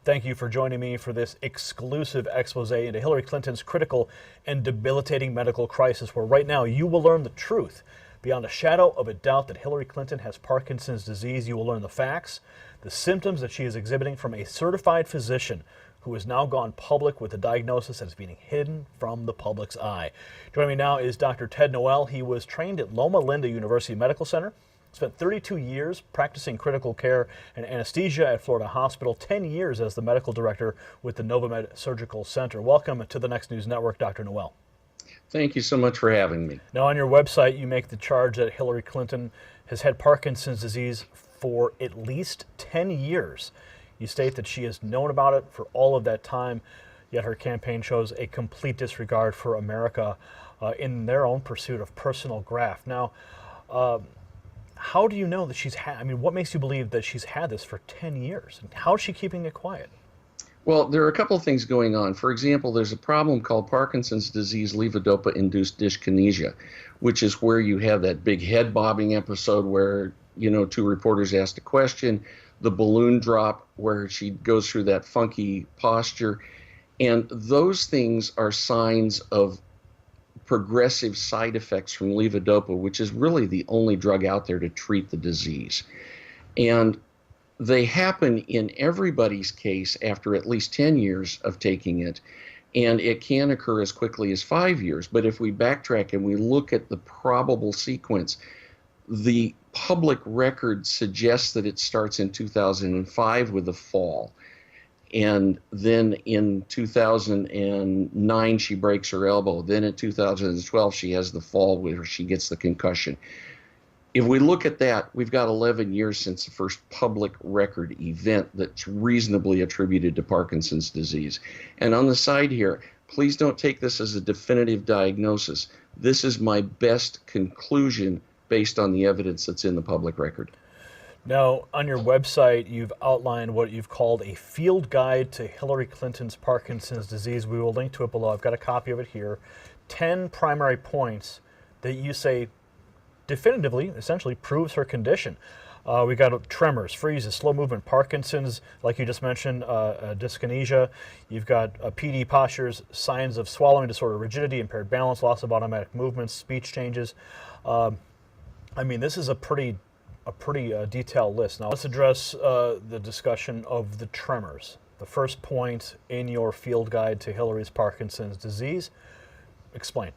Thank you for joining me for this exclusive expose into Hillary Clinton's critical and debilitating medical crisis, where right now you will learn the truth. Beyond a shadow of a doubt that Hillary Clinton has Parkinson's disease, you will learn the facts, the symptoms that she is exhibiting from a certified physician who has now gone public with a diagnosis that is being hidden from the public's eye. Joining me now is Dr. Ted Noel. He was trained at Loma Linda University Medical Center, spent 32 years practicing critical care and anesthesia at Florida Hospital, 10 years as the medical director with the Novamed Surgical Center. Welcome to the Next News Network, Dr. Noel. Thank you so much for having me. Now, on your website, you make the charge that Hillary Clinton has had Parkinson's disease for at least 10 years. You state that she has known about it for all of that time, yet her campaign shows a complete disregard for America in their own pursuit of personal graft. Now, how do you know that she's what makes you believe that she's had this for 10 years? And how is she keeping it quiet? Well, there are a couple of things going on. For example, there's a problem called Parkinson's disease levodopa-induced dyskinesia, which is where you have that big head bobbing episode where, two reporters asked a question, the balloon drop where she goes through that funky posture. And those things are signs of progressive side effects from levodopa, which is really the only drug out there to treat the disease. And they happen in everybody's case after at least 10 years of taking it, and it can occur as quickly as 5 years. But if we backtrack and we look at the probable sequence, the public record suggests that it starts in 2005 with a fall. And then in 2009, she breaks her elbow. Then in 2012, she has the fall where she gets the concussion. If we look at that, we've got 11 years since the first public record event that's reasonably attributed to Parkinson's disease. And on the side here, please don't take this as a definitive diagnosis. This is my best conclusion based on the evidence that's in the public record. Now, on your website, you've outlined what you've called a field guide to Hillary Clinton's Parkinson's disease. We will link to it below. I've got a copy of it here. 10 primary points that you say definitively, essentially, proves her condition. We got tremors, freezes, slow movement, Parkinson's, like you just mentioned, dyskinesia. You've got PD postures, signs of swallowing disorder, rigidity, impaired balance, loss of automatic movements, speech changes. This is a pretty detailed list. Now let's address the discussion of the tremors. The first point in your field guide to Hillary's Parkinson's disease. Explain.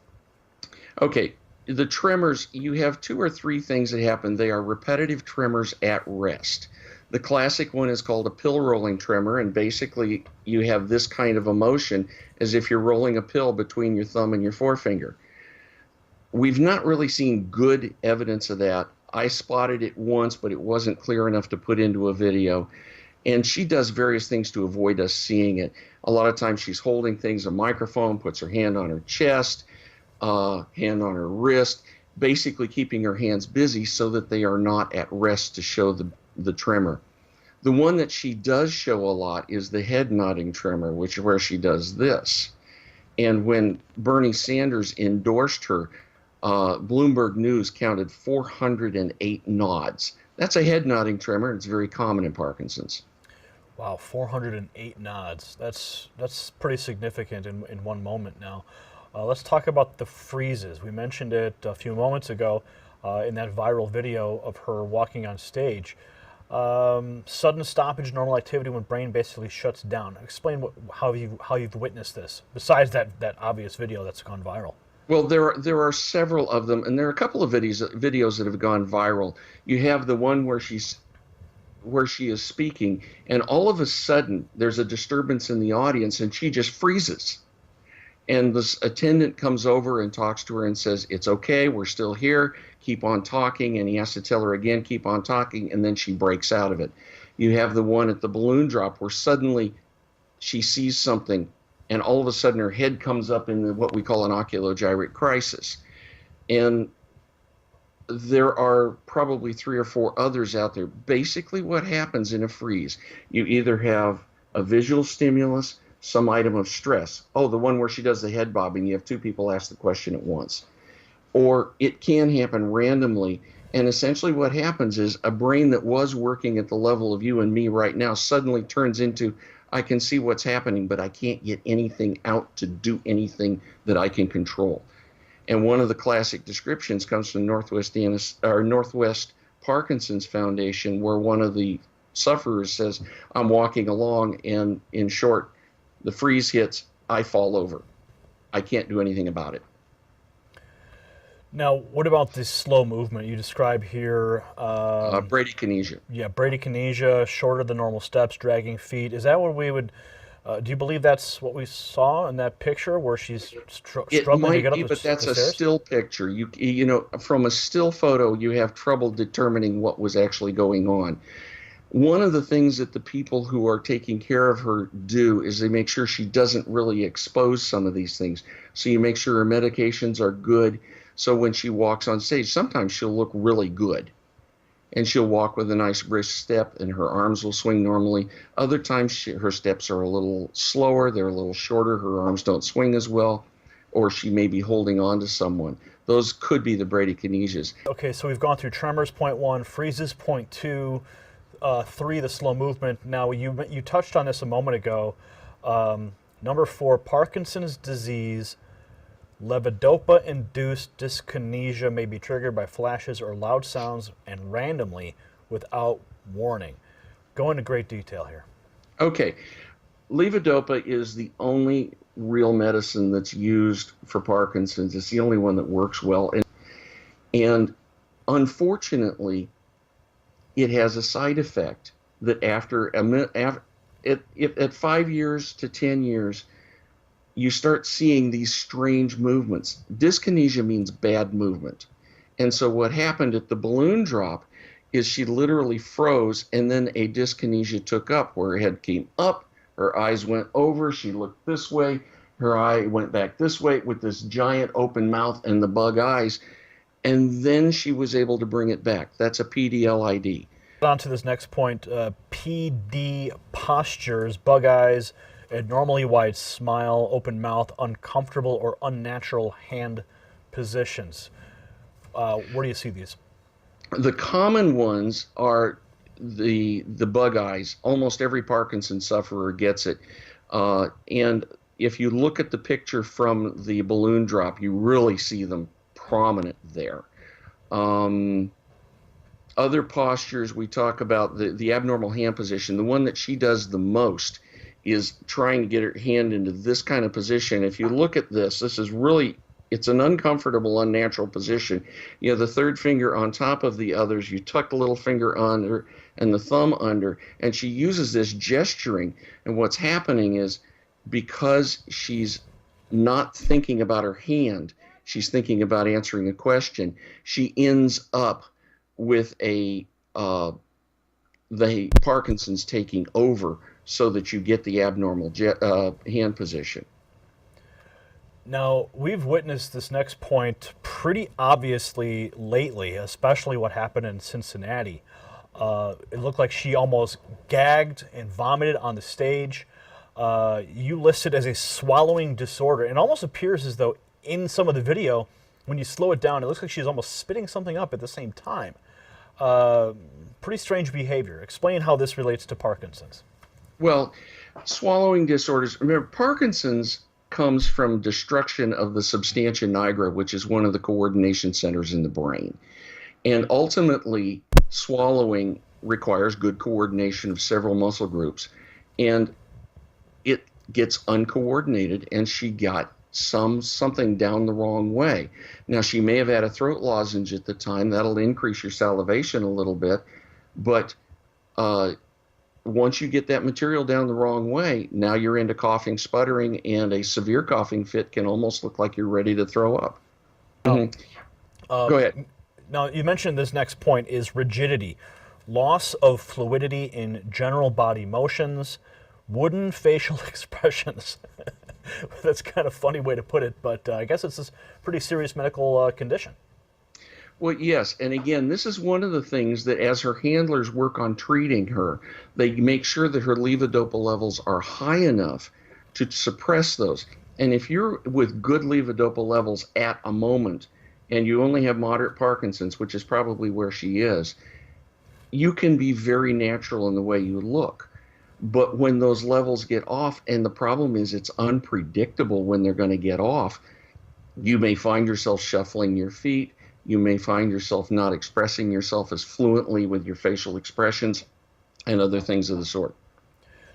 Okay, the tremors, you have two or three things that happen. They are repetitive tremors at rest. The classic one is called a pill rolling tremor, and basically you have this kind of emotion as if you're rolling a pill between your thumb and your forefinger. We've not really seen good evidence of that. I spotted it once, but it wasn't clear enough to put into a video. And she does various things to avoid us seeing it. A lot of times she's holding things, a microphone, puts her hand on her chest, hand on her wrist, basically keeping her hands busy so that they are not at rest to show the tremor. The one that she does show a lot is the head nodding tremor, which is where she does this. And when Bernie Sanders endorsed her, Bloomberg News counted 408 nods. That's a head nodding tremor. It's very common in Parkinson's. Wow, 408 nods. That's pretty significant in one moment now. Let's talk about the freezes. We mentioned it a few moments ago in that viral video of her walking on stage. Sudden stoppage, normal activity when brain basically shuts down. Explain how you've witnessed this, besides that obvious video that's gone viral. Well, there are several of them, and there are a couple of videos that have gone viral. You have the one where she is speaking, and all of a sudden there's a disturbance in the audience, and she just freezes. And this attendant comes over and talks to her and says, "It's okay, we're still here, keep on talking." And he has to tell her again, "Keep on talking," and then she breaks out of it. You have the one at the balloon drop where suddenly she sees something, and all of a sudden her head comes up in what we call an oculogyrate crisis. And there are probably 3 or 4 others out there. Basically what happens in a freeze, you either have a visual stimulus, some item of stress. Oh, the one where she does the head bobbing, you have 2 people ask the question at once. Or it can happen randomly And essentially what happens is a brain that was working at the level of you and me right now suddenly turns into, I can see what's happening, but I can't get anything out to do anything that I can control. And one of the classic descriptions comes from Northwest Parkinson's Foundation, where one of the sufferers says, I'm walking along, and in short, the freeze hits, I fall over. I can't do anything about it. Now, what about this slow movement you describe here? Bradykinesia. Yeah, bradykinesia, shorter than normal steps, dragging feet. Is that what we would? Do you believe that's what we saw in that picture, where she's struggling to get up the stairs? But that's a still picture. You know, from a still photo, you have trouble determining what was actually going on. One of the things that the people who are taking care of her do is they make sure she doesn't really expose some of these things. So you make sure her medications are good. So when she walks on stage, sometimes she'll look really good. And she'll walk with a nice brisk step, and her arms will swing normally. Other times her steps are a little slower, they're a little shorter, her arms don't swing as well, or she may be holding on to someone. Those could be the bradykinesias. Okay, so we've gone through tremors, point 1, freezes, point 2, 3, the slow movement. Now, you touched on this a moment ago. Number 4, Parkinson's disease. Levodopa-induced dyskinesia may be triggered by flashes or loud sounds and randomly without warning. Go into great detail here. Okay. Levodopa is the only real medicine that's used for Parkinson's. It's the only one that works well. And unfortunately, it has a side effect that at 5 years to 10 years, you start seeing these strange movements. Dyskinesia means bad movement. And so what happened at the balloon drop is she literally froze, and then a dyskinesia took up where her head came up, her eyes went over, she looked this way, her eye went back this way with this giant open mouth and the bug eyes, and then she was able to bring it back. That's a PDLID. On to this next point, PD postures, bug eyes, abnormally wide smile, open mouth, uncomfortable or unnatural hand positions. Where do you see these? The common ones are the bug eyes. Almost every Parkinson sufferer gets it. And if you look at the picture from the balloon drop, you really see them prominent there. Other postures, we talk about the abnormal hand position. The one that she does the most is trying to get her hand into this kind of position. If you look at this is really, it's an uncomfortable, unnatural position. You have the third finger on top of the others, you tuck the little finger under and the thumb under, and she uses this gesturing. And what's happening is, because she's not thinking about her hand, she's thinking about answering a question, she ends up with the Parkinson's taking over, so that you get the abnormal hand position. Now, we've witnessed this next point pretty obviously lately, especially what happened in Cincinnati. It looked like she almost gagged and vomited on the stage. You listed as a swallowing disorder. It almost appears as though in some of the video, when you slow it down, it looks like she's almost spitting something up at the same time. Pretty strange behavior. Explain how this relates to Parkinson's. Well, swallowing disorders, remember, Parkinson's comes from destruction of the substantia nigra, which is one of the coordination centers in the brain. And ultimately, swallowing requires good coordination of several muscle groups. And it gets uncoordinated, and she got something down the wrong way. Now, she may have had a throat lozenge at the time. That'll increase your salivation a little bit. But once you get that material down the wrong way, now you're into coughing, sputtering, and a severe coughing fit can almost look like you're ready to throw up. Go ahead. Now, you mentioned this next point is rigidity, loss of fluidity in general body motions, wooden facial expressions. That's kind of a funny way to put it, but I guess it's a pretty serious medical condition. Well, yes, and again, this is one of the things that as her handlers work on treating her, they make sure that her levodopa levels are high enough to suppress those. And if you're with good levodopa levels at a moment, and you only have moderate Parkinson's, which is probably where she is, you can be very natural in the way you look. But when those levels get off, and the problem is it's unpredictable when they're going to get off, you may find yourself shuffling your feet. You may find yourself not expressing yourself as fluently with your facial expressions and other things of the sort.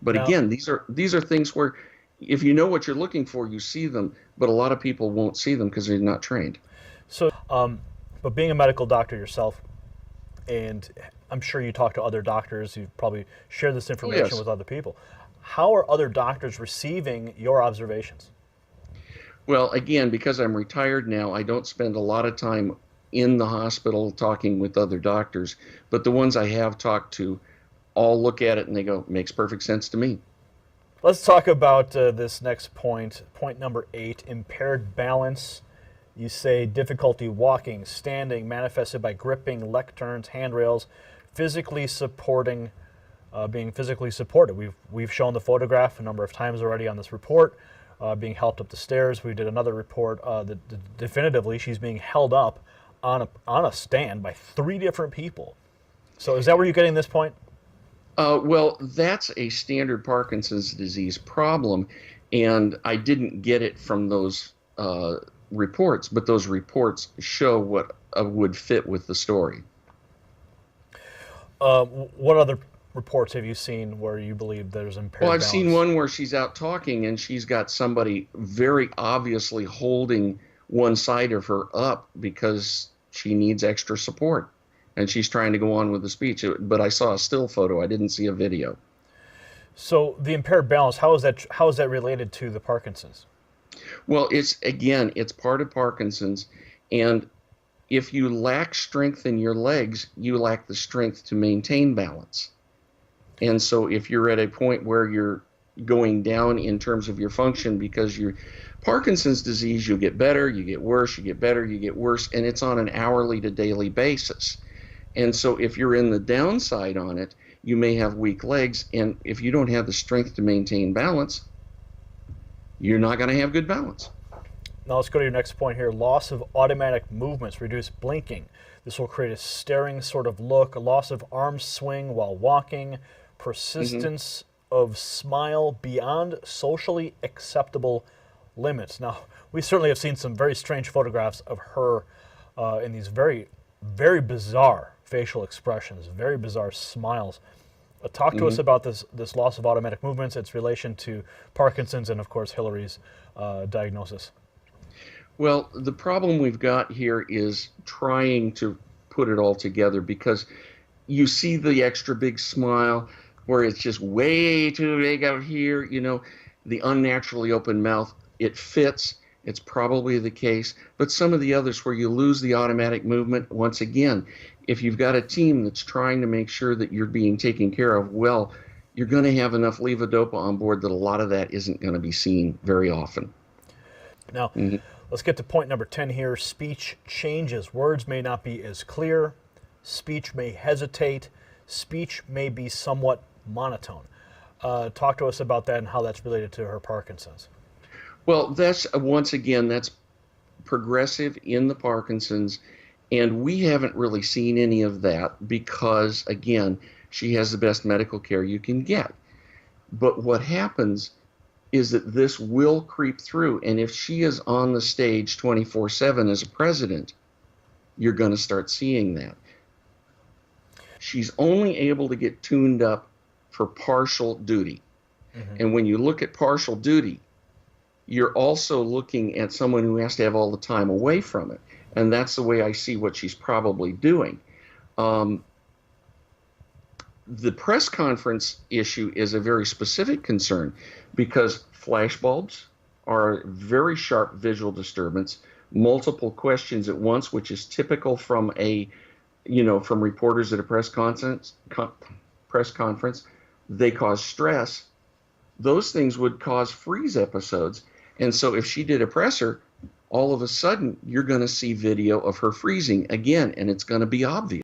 But Now, again, these are things where if you know what you're looking for, you see them, but a lot of people won't see them because they're not trained. so, but being a medical doctor yourself, and I'm sure you talk to other doctors, you probably share this information Yes. with other people. How are other doctors receiving your observations? Well, again, because I'm retired now, I don't spend a lot of time in the hospital talking with other doctors, but the ones I have talked to all look at it and they go, makes perfect sense to me. Let's talk about this next point, point number 8, impaired balance. You say difficulty walking, standing, manifested by gripping lecterns, handrails, physically supporting, being physically supported. We've shown the photograph a number of times already on this report, being helped up the stairs. We did another report that definitively she's being held up on a stand by 3 different people. So is that where you're getting this point? Well, that's a standard Parkinson's disease problem, and I didn't get it from those reports, but those reports show what would fit with the story. What other reports have you seen where you believe there's impaired Well, I've balance? seen one where she's out talking and she's got somebody very obviously holding one side of her up because she needs extra support. And she's trying to go on with the speech. But I saw a still photo. I didn't see a video. So the impaired balance, how is that related to the Parkinson's? Well, it's part of Parkinson's. And if you lack strength in your legs, you lack the strength to maintain balance. And so if you're at a point where you're going down in terms of your function because you're Parkinson's disease, you get better, you get worse, you get better, you get worse, and it's on an hourly to daily basis. And so if you're in the downside on it, you may have weak legs, and if you don't have the strength to maintain balance, you're not going to have good balance. Now let's go to your next point here. Loss of automatic movements, reduced blinking. This will create a staring sort of look, a loss of arm swing while walking, persistence of smile beyond socially acceptable limits. Now, we certainly have seen some very strange photographs of her in these very, very bizarre facial expressions, very bizarre smiles. Talk to us about this loss of automatic movements, its relation to Parkinson's, and of course Hillary's diagnosis. Well, the problem we've got here is trying to put it all together because you see the extra big smile where it's just way too big out here, the unnaturally open mouth. It fits. It's probably the case. But some of the others where you lose the automatic movement, once again, if you've got a team that's trying to make sure that you're being taken care of well, you're going to have enough levodopa on board that a lot of that isn't going to be seen very often. Now, let's get to point number 10 here. Speech changes. Words may not be as clear. Speech may hesitate. Speech may be somewhat monotone. Talk to us about that and how that's related to her Parkinson's. Well, once again, that's progressive in the Parkinson's, and we haven't really seen any of that because, again, she has the best medical care you can get. But what happens is that this will creep through, and if she is on the stage 24/7 as a president, you're going to start seeing that. She's only able to get tuned up for partial duty. And when you look at partial duty, you're also looking at someone who has to have all the time away from it. And that's the way I see what she's probably doing. The press conference issue is a very specific concern because flashbulbs are a very sharp visual disturbance, multiple questions at once, which is typical from from reporters at a press conference. They cause stress. Those things would cause freeze episodes. And so if she did a presser, all of a sudden you're going to see video of her freezing again, and it's going to be obvious.